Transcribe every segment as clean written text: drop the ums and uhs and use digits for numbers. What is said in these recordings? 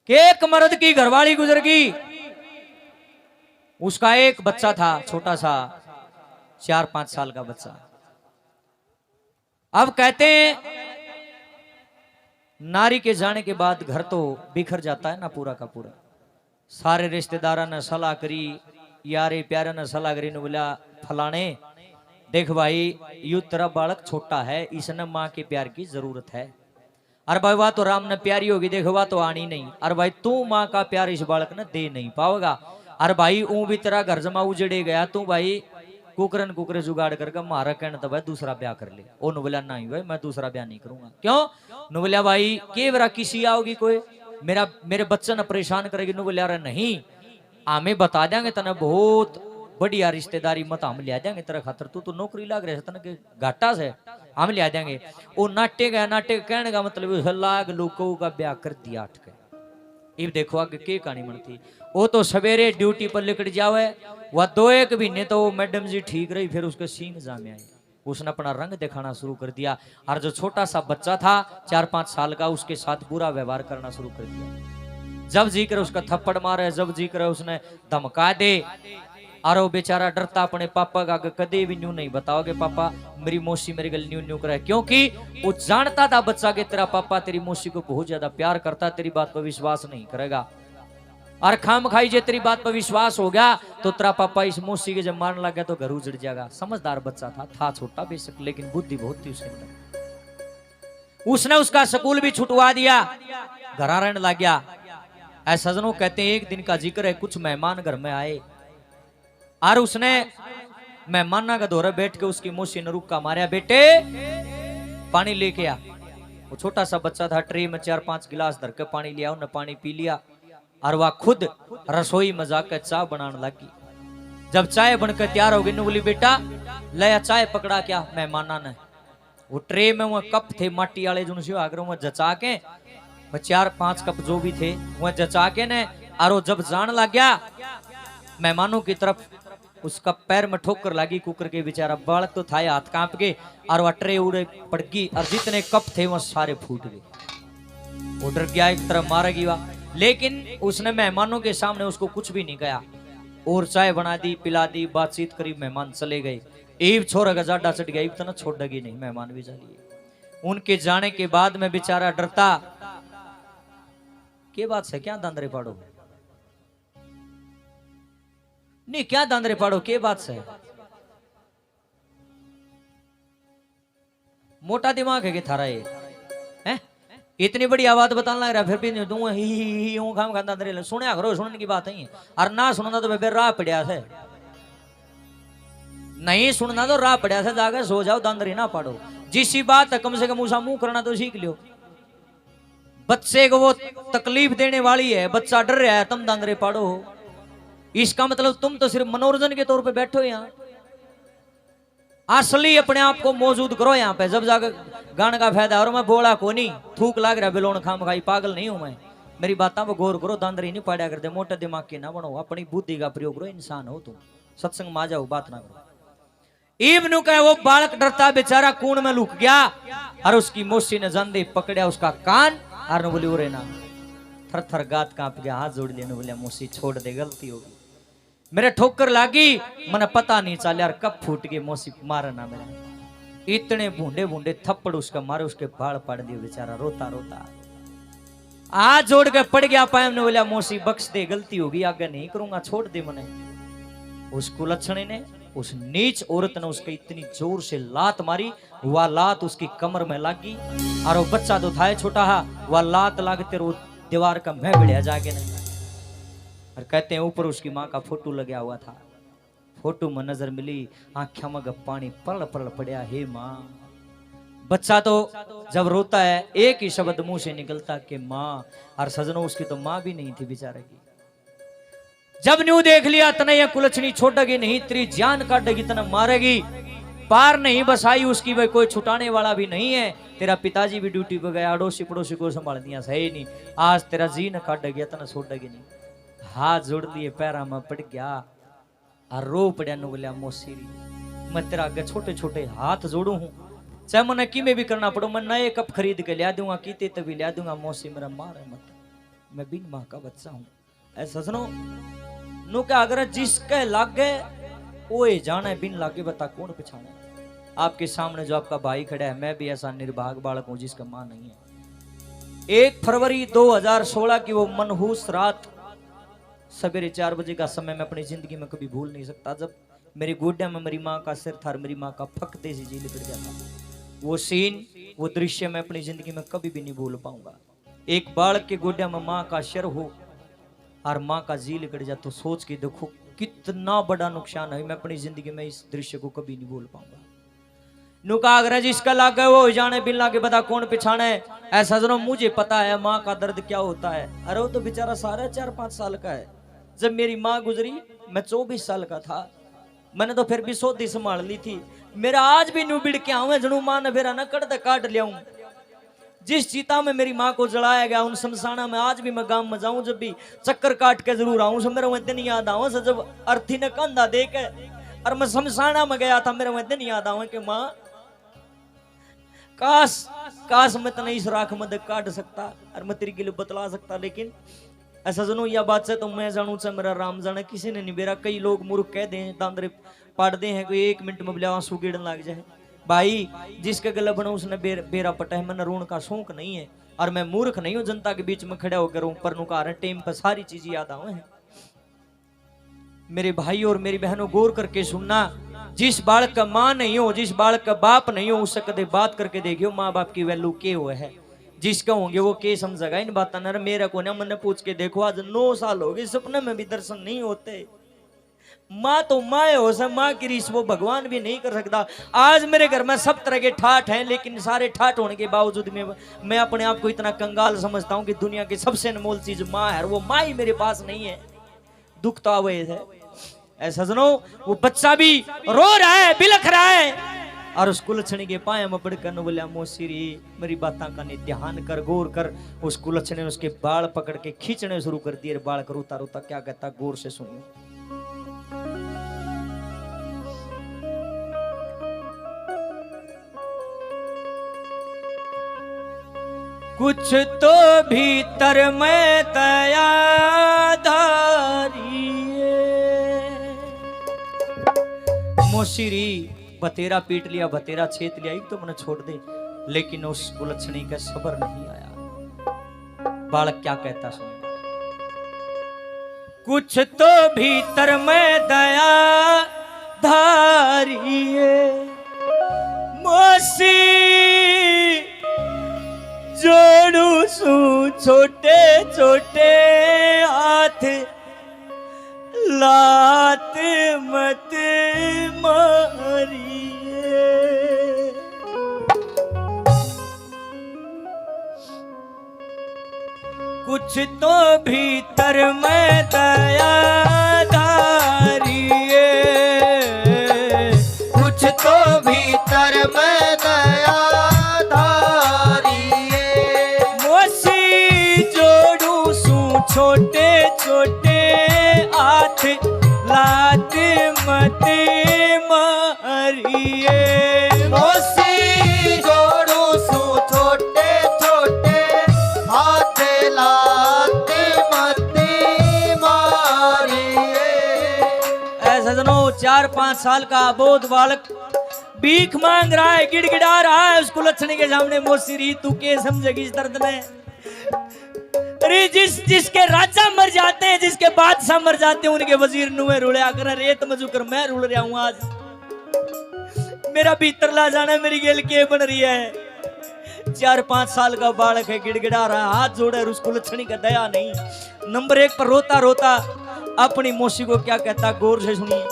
कि एक मर्द की घरवाली गुजर गई, उसका एक बच्चा था छोटा सा 4-5 साल का बच्चा। अब कहते हैं नारी के जाने के बाद घर तो बिखर जाता है ना पूरा का पूरा। सारे रिश्तेदारा ने सलाह करी, यारे प्यारे ने सलाह करी, बोला फलाने देख भाई यू तेरा बालक छोटा है, इसने माँ के प्यार की जरूरत है। अरे भाई वाह तो राम ने प्यारी होगी, देखो वाह तो आनी नहीं। अरे भाई तू माँ का प्यार इस बालक ने दे नहीं पाओगा। अरे भाई ऊ भी तेरा घर जमा उजड़े गया, तू भाई कुकरन कुकरे जुगाड़ करके मारा कहना तो भाई दूसरा ब्याह कर ले। ओ नुबला नहीं भाई मैं दूसरा ब्याह नहीं करूंगा। क्यों? नुबला भाई के बरा किसी आओगी कोई मेरे बच्चे ने परेशान करेगी। नुबला रे नहीं, हमें बता देंगे तने बहुत बढ़िया रिश्तेदारी मत हम लिया देंगे तेरे खातर, तू तो नौकरी लाग रहे तने के घाटा से हम लिया देंगे। वो नाट्य गया, नाट्य कहने का मतलब लाग लोगों का ब्याह कर दिया अटके। इब देखो आगे के कहानी बनती। वो तो सवेरे ड्यूटी पर लिकट जावे, वह 2-1 महीने तो मैडम जी ठीक रही, फिर उसके सींग जामे आए, उसने अपना रंग दिखाना शुरू कर दिया। और जो छोटा सा बच्चा था 4-5 साल का, उसके साथ बुरा व्यवहार करना शुरू कर दिया। जब जी कर उसका थप्पड़ मारे, जब जी कर उसने धमका दे। और वो बेचारा डरता अपने पापा का, कदे भी न्यू नहीं बताओगे पापा मेरी मौसी मेरे गल न्यू न्यू करे, क्योंकि वो जानता था बच्चा के तेरा पापा तेरी मौसी को बहुत ज्यादा प्यार करता, तेरी बात पर विश्वास नहीं करेगा। और खाम खाई जे तेरी बात पर विश्वास हो गया तो तेरा पापा इस मौसी के जब मारने लग गया तो घर उजड़ जाएगा। समझदार बच्चा था छोटा बेशक, लेकिन बुद्धि बहुत थी उसके अंदर। उसने उसका स्कूल भी छुटवा दिया, घर रहने लग गया। ऐसा सजनों कहते हैं एक दिन का जिक्र है, कुछ मेहमान घर में आए और उसने मेहमाना का दौरे बैठ के उसकी मौसी ने रुक्का मारा, बेटे पानी लेके आ। वो छोटा सा बच्चा था, ट्रे में 4-5 गिलास धर के पानी लिया, उन्हें पानी पी लिया और वह खुद रसोई में जाकर चाय बनाने लगी। जब चाय बनकर तैयार हो गई, बोली बेटा ले चाय पकड़ा क्या मेहमाना ने। वो ट्रे में वह कप थे माटी वाले जो वह जचा के 4-5 कप जो भी थे वह जचा के ने, और वो जब जान लग गया मेहमानों की तरफ, उसका पैर में ठोकर लगी कुकर के, बेचारा बालक तो था हाथ कांप गए और वह ट्रे उड़े पड़ गई और जितने कप थे वह सारे फूट गए। वो डर गया, एक तरफ मारेगी वह, लेकिन उसने मेहमानों के सामने उसको कुछ भी नहीं कहा और चाय बना दी, पिला दी, बातचीत करी, मेहमान चले गए। एक छोरा का जाडा चढ़ गया, इतना छोड़ेगी नहीं, मेहमान भी चलिए। उनके जाने के बाद में बेचारा डरता, के बात से क्या दांदरे पाड़ो नहीं, क्या दांदरे पाड़ो के बात से, मोटा दिमाग है कि थारा ये है? इतनी बड़ी आवाज बताने लग रहा, फिर भी नहीं दूं ही खाम खाता अंदर सुने करो, सुनने की बात नहीं है। और ना सुनना तो फिर राह पड़ा से, नहीं सुनना तो राह पड़ा से, जाकर सो जाओ, दांदरी ना पाड़ो। जिसी बात है कम से कम उसा मुंह करना तो सीख लियो। बच्चे को वो तकलीफ देने वाली है, बच्चा डर रहा है, तुम दांदरे पाड़ो, इसका मतलब तुम तो सिर्फ मनोरंजन के तौर पे बैठो यहाँ। असली अपने आप को मौजूद करो यहाँ पे, जब जाकर गाने का फायदा। और मैं बोला को नहीं, थूक लाग रहा बिलोन खाम खाई, पागल नहीं हूं मैं, मेरी बातों पर गौर करो, दांदरी नहीं पाड़ा करते, मोटे दिमाग के ना बनो, अपनी बुद्धि का प्रयोग करो, इंसान हो तुम, सत्संग में आ जाओ, बात ना करो। इब्नू का वो बालक डरता बेचारा कूण में लुक गया और उसकी मौसी ने जंदे पकड़ा उसका कान और बोली उरे ना, थर थर गात कांप गया, हाथ जोड़ लिया, बोलिया मौसी छोड़ दे, गलती होगी, मेरे ठोकर लागी, मैंने पता नहीं चल यार कब फूट गई, मौसी मारना मेरे। इतने बूंदे बूंदे थप्पड़ उसका मारे, उसके बाल पाड़ दिए, बेचारा रोता रोता हाथ जोड़ के पड़ गया पाए ने, बोलिया मौसी बख्श दे, गलती होगी, आगे नहीं करूंगा, छोड़ दे मने। उस कुलच्छणी ने, उस नीच औरत ने उसके इतनी जोर से लात मारी, वह लात उसकी कमर में लगी और वो बच्चा तो था छोटा, वह लात लागते रो दीवार का मैं बढ़िया जाके नहीं। और कहते हैं ऊपर उसकी माँ का फोटो लगा हुआ था, फोटो में नजर मिली, आंखों में पानी पल पल पड़ा, हे माँ। बच्चा तो जब रोता है एक ही शब्द मुंह से निकलता कि माँ, और सजनों उसकी तो माँ भी नहीं थी बेचारे की। जब न्यू देख लिया तना ये कुलच्छनी छोड़ेगी नहीं, तेरी जान काटेगी, तना मारेगी, पार नहीं बसाई उसकी, भाई कोई छुटाने वाला भी नहीं है। तेरा पिताजी भी ड्यूटी पे गया, अड़ोसी पड़ोसी को संभाल दिया, सही नहीं, आज तेरा जी न काटेगी, तना छोड़ेगी नहीं। हाथ जोड़ लिए, पैरा में पड़ गया और रो पड़ा, नु बोलिया मौसी मैं तेरा आगे छोटे छोटे हाथ जोड़ू हूं, चाहे मैंने कि में भी करना पड़ो, मैं नए कप खरीद के लिया दूंगा, कीते तभी लिया दूंगा, मौसी मेरा मारे मत, मैं बिन माँ का बच्चा हूं। ऐसा सुनो नु क्या अगर जिसके लागे ओए जाने बिन लागे बता कौन पछाने। आपके सामने जो आपका भाई खड़ा है, मैं भी ऐसा निर्भाग बालक हूं जिसका मां नहीं है। 1 फरवरी 2016 की वो मनहूस रात, सवेरे 4 बजे का समय मैं अपनी जिंदगी में कभी भूल नहीं सकता। जब मेरी गोड्या में मेरी माँ का सिर था, मेरी माँ का फकते से जी लिपट गया था। वो सीन, वो दृश्य मैं अपनी जिंदगी में कभी भी नहीं भूल पाऊंगा। एक बालक के गोड्या में माँ का सिर हो और माँ का जी लिपट जाए तो सोच के देखो कितना बड़ा नुकसान है। मैं अपनी जिंदगी में इस दृश्य को कभी नहीं भूल पाऊंगा। नुका अगर जिसका लागे वो जाने बिन लागे बता कौन पिछाने। ऐसा जनो मुझे पता है माँ का दर्द क्या होता है। अरे वो तो बेचारा सारा 4-5 साल का है। जब मेरी माँ गुजरी मैं 24 साल का था। मैंने तो फिर भी सोती संभाल ली थी। मेरा आज भी न्यू बिड़ के आऊं जनू माँ ने फिर न कट काट लिया। जिस चीता में मेरी माँ को जलाया गया उन शमशाना में आज भी मैं गांव में जाऊं, जब भी चक्कर काट के जरूर आऊं। मेरे वह दिन याद आऊं जब अर्थी ने कंधा दे के और मैं शमशाना में गया था। मेरे वह दिन याद आऊं कि माँ काश मैं तो नहीं सुराख मत काट सकता और मैं तेरी के लिए बतला सकता। लेकिन ऐसा सुनो यह बात से तो मैं जानू चा मेरा राम जाने किसी ने नहीं बेरा। कई लोग मूर्ख कह दे दांदरे पाट दे हैं कोई 1 मिनट में बोले आंसू गिरने लग जाए। भाई जिसके गले बना उसने बेरा पटा है। मैंने रोन का शौक नहीं है और मैं मूर्ख नहीं हूं जनता के बीच में खड़ा होकर पर नुकार टेम पर सारी चीजें याद आवे हैं। मेरे भाई और मेरी बहनों गौर करके सुनना, जिस बालक का माँ नहीं हो, जिस बालक का बाप नहीं हो, उससे कदे बात करके देखियो माँ बाप की वैल्यू के हुए है। जिसका होंगे वो के समझेगा इन बात न। मेरा को ना मैंने पूछ के देखो आज 9 साल हो गए सपने में भी दर्शन नहीं होते। माँ तो माँ हो सब, माँ की रीस वो भगवान भी नहीं कर सकता। आज मेरे घर में सब तरह के ठाठ हैं लेकिन सारे ठाठ होने के बावजूद मैं अपने आप को इतना कंगाल समझता हूँ कि दुनिया की सबसे अनमोल चीज माँ है, वो माँ ही मेरे पास नहीं है। दुख तो आवे है। ऐसा सुनो वो बच्चा भी रो रहा है, बिलख रहा है और उसको लक्षणी के पाए में पड़कर बोलिया मोसीरी मेरी बात का ने ध्यान कर गौर कर। उसको लक्षणी उसके बाल पकड़ के खींचने शुरू कर दिए। बाल कर रोता रोता क्या कहता गौर से सुनिए। कुछ तो भीतर में दया धारिए। मोसीरी बतेरा पीट लिया, बतेरा छेत लिया, एक तो मैंने छोड़ दे, लेकिन उस कुलक्षणी का सबर नहीं आया। बालक क्या कहता सुन। कुछ तो भीतर में दया धारिए मोसी जोड़ू सू छोटे छोटे हाथ लात मत मारिए। कुछ तो भीतर में दया धारिए, कुछ तो भीतर में दया धारिए मोसी जोड़ू सू छोटे छोटे हाथ लात मत मारिए। मोसी जोड़ू सू छोटे छोटे हाथ लात मत मारिए। ऐसा जनो 4-5 साल का अबोध बालक भीख मांग रहा है, गिड़गिड़ा रहा है। उसको लक्षणी के सामने मोसीरी तू के समझेगी इस दर्द में। अरे जिसके राजा मर जाते हैं, जिसके बादशाह मर जाते हैं, उनके वजीर नुए रुड़या कर रेत में जुकर मैं रुड़ रहा हूं। आज मेरा भीतर ला जाना मेरी गेल के बन रही है। 4-5 साल का बालक है, गिड़गिड़ा रहा, हाथ जोड़े और उसको लक्षणी का दया नहीं। नंबर 1 पर रोता रोता अपनी मौसी को क्या कहता गौर से सुनिए।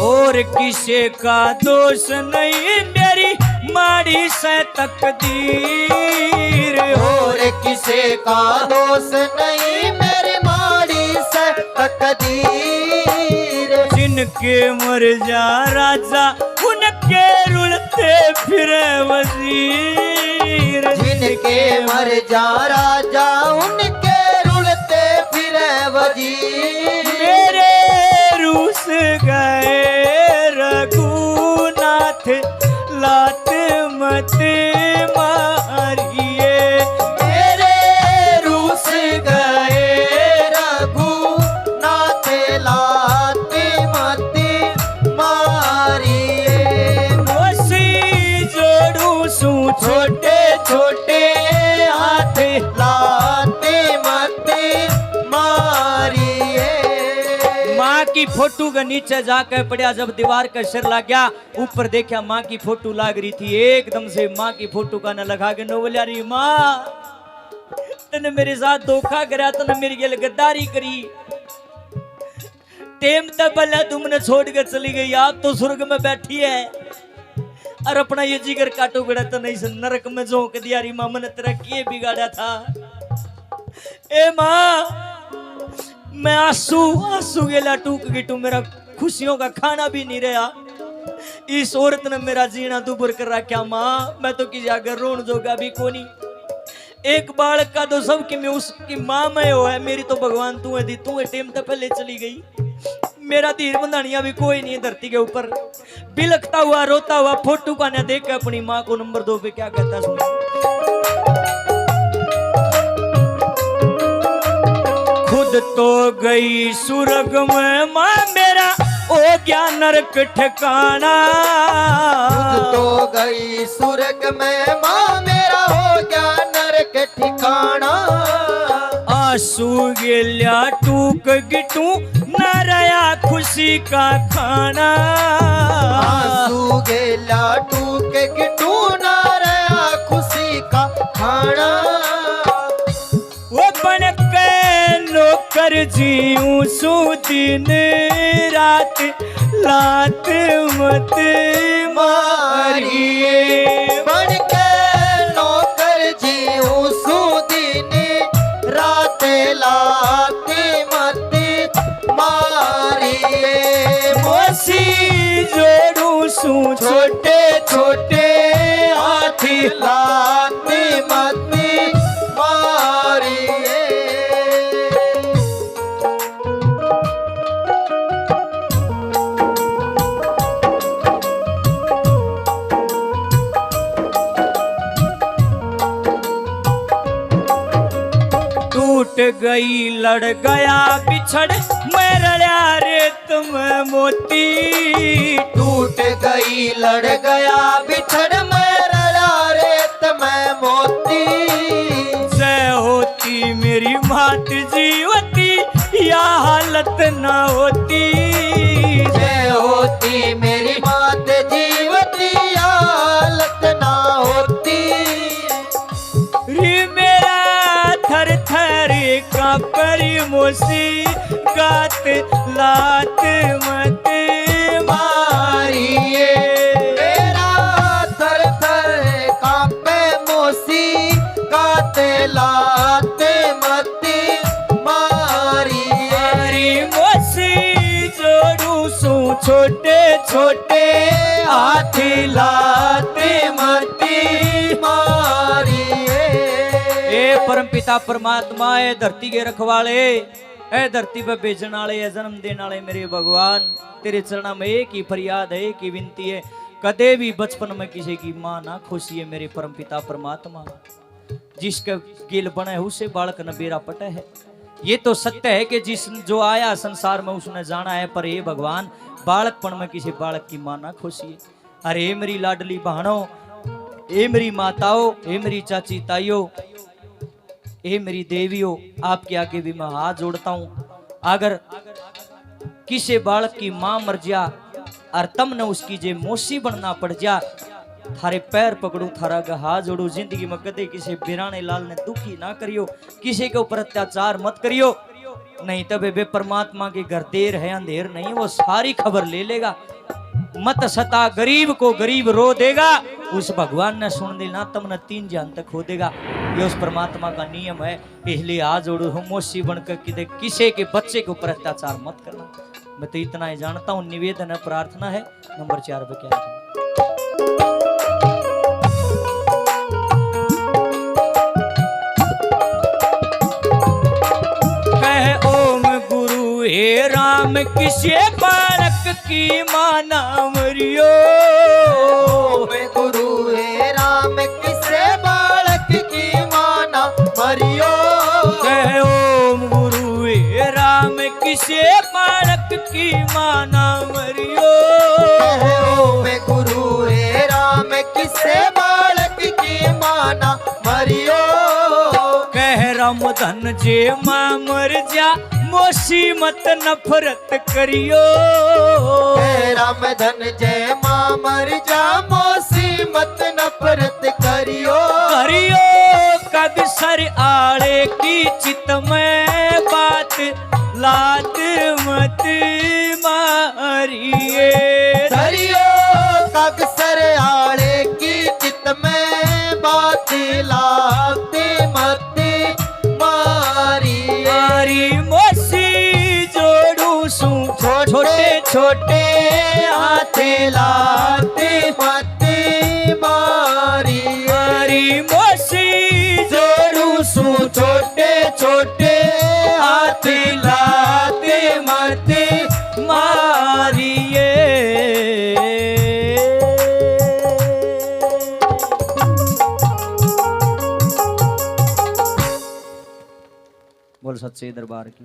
और किसे का दोष नहीं मेरी माड़ी से तकदीर। और किसे का दोष नहीं मेरी माड़ी से तकदीर। जिनके मर जा राजा उनके रुलते फिरे वजीर। जिनके मर जा राजा उनके रुलते फिरे वजीर। मेरे रूस गए रघुनाथ लात मत मारिए। मेरे रूस गए रघु नाते लाते मत मारिए। मोसी जोड़ू सू छोटे छोटे हाथ लाते मत मारिए। माँ की फोटो के नीचे जाकर पड़ा, जब दीवार का सिर लग गया ऊपर देखा माँ की फोटो लाग रही थी, एकदम से माँ की फोटो का न लगा के नो बोलिया रही माँ तने मेरे साथ धोखा करा, तने मेरी गल गद्दारी करी, टेम तब पहले तुमने छोड़ कर चली गई, आप तो स्वर्ग में बैठी है और अपना ये जिगर काटो गड़ा तो नहीं से नरक में झोंक दिया रही माँ, मैंने तेरा किए बिगाड़ा था। ए माँ मैं आंसू आंसू गेला टूक गिटू, मेरा खुशियों का खाना भी नहीं रहा, इस औरत ने मेरा जीना दुबर कर रखा माँ, मैं तो किसी आगे रोन जोगा भी कोनी। एक बालक का तो सबकी मैं उसकी माँ में हो है, मेरी तो भगवान तू है दी, तू है टेम तक पहले चली गई, मेरा धीर बंधानिया भी कोई नहीं है धरती के ऊपर। बिलखता हुआ रोता हुआ फोटो का न देख के अपनी माँ को नंबर 2 पे क्या कहता सुनो। खुद तो गई सुरग में माँ मेरा ओ क्या नरक ठिकाना। खुद तो गई सुरग में माँ मेरा हो गया नरक ठिकाना। आंसू गिल्या टूक गिटू न रहा खुशी का खाना। आंसू गेला टूक गिटू न रहा खुशी का खाना। वो बन के नौकर जीऊं सू दिन रात लात मत मारिए। बन के नौकर जीऊं सू दिन रात लाते मत मारिए। मोसी जोड़ू सू छोटे छोटे हाथी लाते मत मारिए। टूट गई लड़ गया बिछड़ मैं रड़ा रेत में मोती। टूट गई लड़ गया बिछड़ मैं रड़ा रेत में मोती। जय होती मेरी मात जीवती या हालत ना होती। जय होती मेरी मात जीवती हालत ना होती। री मेरा थर थर का परी मोसी गात लात मत मारिए। मेरा थर थर कांपे मोसी गाते लाते मत मारिए। हरी मोसी जोड़ू सू छोटे छोटे हाथी लाते मत मारिए। ए परम पिता परमात्मा ए धरती के रखवाले, ए धरती पे बेचने वाले, ए जन्म देने वाले मेरे भगवान, तेरे चरणों में एक ही फरियाद है, एक ही विनती है, कदे भी बचपन में किसी की माँ ना खुशी है मेरे परम पिता परमात्मा। जिसका गिल बना है उसे बालक न बेरा पटा है। ये तो सत्य है कि जिस जो आया संसार में उसने जाना है, पर ये भगवान बालकपन में किसी बालक की माँ ना खुशी है। अरे मेरी लाडली बहनों, ए मेरी माताओं, ए मेरी चाची ताइयों, ए मेरी देवियों, आपके आगे भी मैं हाथ जोड़ता हूं। अगर किसी बालक की मां मर जा और तम न उसकी जे मौसी बनना पड़ जा, थारे पैर पकड़ू, थारा का हाथ जोड़ू, जिंदगी में कदे किसी बिराने लाल ने दुखी ना करियो, किसी के ऊपर अत्याचार मत करियो, नहीं तब बे परमात्मा के घर देर है अंधेर नहीं, वो सारी खबर ले लेगा। मत सता गरीब को गरीब रो देगा, उस भगवान ने सुन देना तमने 3 जान तक खो देगा। ये उस परमात्मा का नियम है, इसलिए आज जोड़ो मोसी बनकर किसी के बच्चे के ऊपर अत्याचार मत करना। मैं तो इतना ही जानता हूँ, निवेदन है, प्रार्थना है। नंबर 4 पे क्या है? कह ओम गुरु हे राम किसे बालक की माना मरियो। ओम गुरु हे माना मरियो। कहो मैं गुरु रे राम किसे बालक की माना मरियो। कह राम धन जे मां मर जा मोसी मत नफरत करियो। कह राम धन जय मां मर जा मोसी मत नफरत करियो। करियो कद सर आड़े की चित में बात लात मत मारिए। धरियो कगसर आड़े की चित में बात लाते मत मारिए। मारी मोसी जोड़ू सू छोटे छोटे हाथे लाते मत मारिए। मारी मोसी जोड़ू सू छोटे छोटे हाथ लाते मत मारिए। बोल सच्चे दरबार की।